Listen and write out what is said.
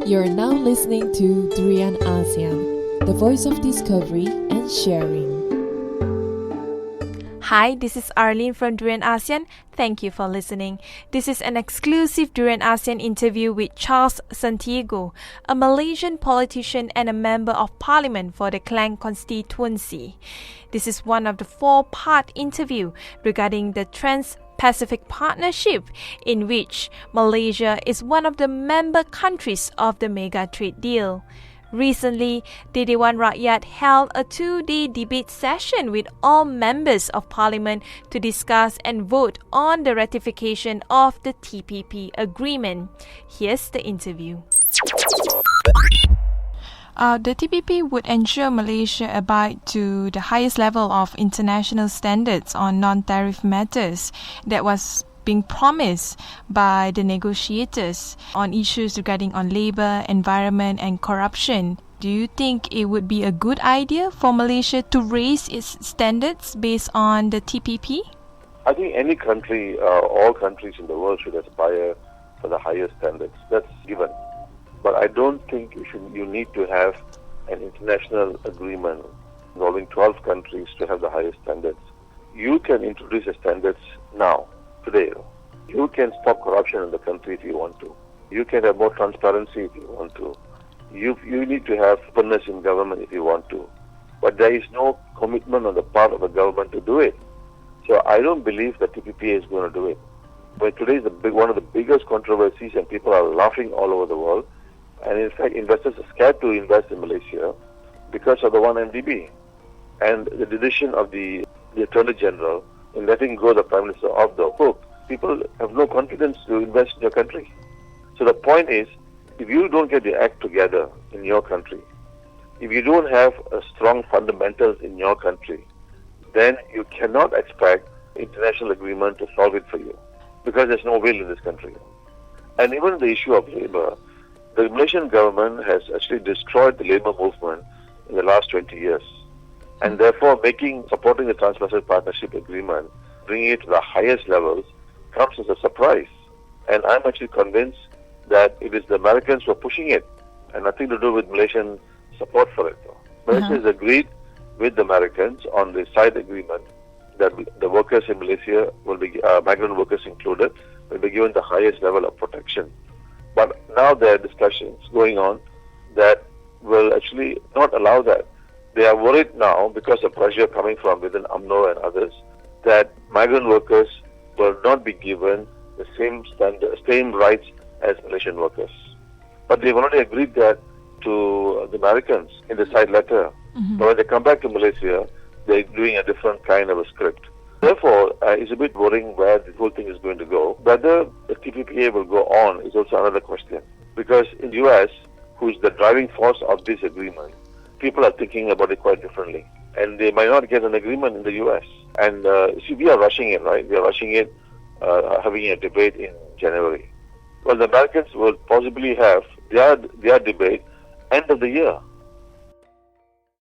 You're now listening to DurianASEAN, the voice of discovery and sharing. Hi, this is Arlene from DurianASEAN. Thank you for listening. This is an exclusive DurianASEAN interview with Charles Santiago, a Malaysian politician and a member of parliament for the Klang constituency. This is one of the 4-part interview regarding the Trans-Pacific Partnership, in which Malaysia is one of the member countries of the Mega Trade Deal. Recently, the Dewan Rakyat held a 2-day debate session with all members of parliament to discuss and vote on the ratification of the TPP agreement. Here's the interview. The TPP would ensure Malaysia abide to the highest level of international standards on non-tariff matters that was being promised by the negotiators on issues regarding on labour, environment and corruption. Do you think it would be a good idea for Malaysia to raise its standards based on the TPP? I think any country, all countries in the world should aspire for the highest standards. That's given. But I don't think you need to have an international agreement involving 12 countries to have the highest standards. You can introduce the standards now. Today, you can stop corruption in the country if you want to. You can have more transparency if you want to. You need to have openness in government if you want to. But there is no commitment on the part of the government to do it. So I don't believe that TPPA is going to do it. But today is one of the biggest controversies, and people are laughing all over the world. And in fact, investors are scared to invest in Malaysia because of the 1MDB and the decision of the Attorney General in letting go the Prime Minister off the hook. People have no confidence to invest in your country. So the point is, if you don't get the act together in your country, if you don't have a strong fundamentals in your country, then you cannot expect international agreement to solve it for you, because there's no will in this country. And even the issue of labour, the Malaysian government has actually destroyed the labour movement in the last 20 years. And therefore, supporting the Trans-Pacific Partnership Agreement, bringing it to the highest levels, comes as a surprise. And I'm actually convinced that it is the Americans who are pushing it, and nothing to do with Malaysian support for it. Malaysia has agreed with the Americans on the side agreement that the workers in Malaysia will be, migrant workers included, will be given the highest level of protection. But now there are discussions going on that will actually not allow that. They are worried now, because of pressure coming from within UMNO and others, that migrant workers will not be given the same rights as Malaysian workers. But they've already agreed that to the Americans in the side letter. But when they come back to Malaysia, they're doing a different kind of a script. Therefore, it's a bit worrying where the whole thing is going to go. Whether the TPPA will go on is also another question. Because in the US, who is the driving force of this agreement, people are thinking about it quite differently. And they might not get an agreement in the US. And see, we are rushing it, right? We are rushing it, having a debate in January. Well, the Americans will possibly have their debate end of the year.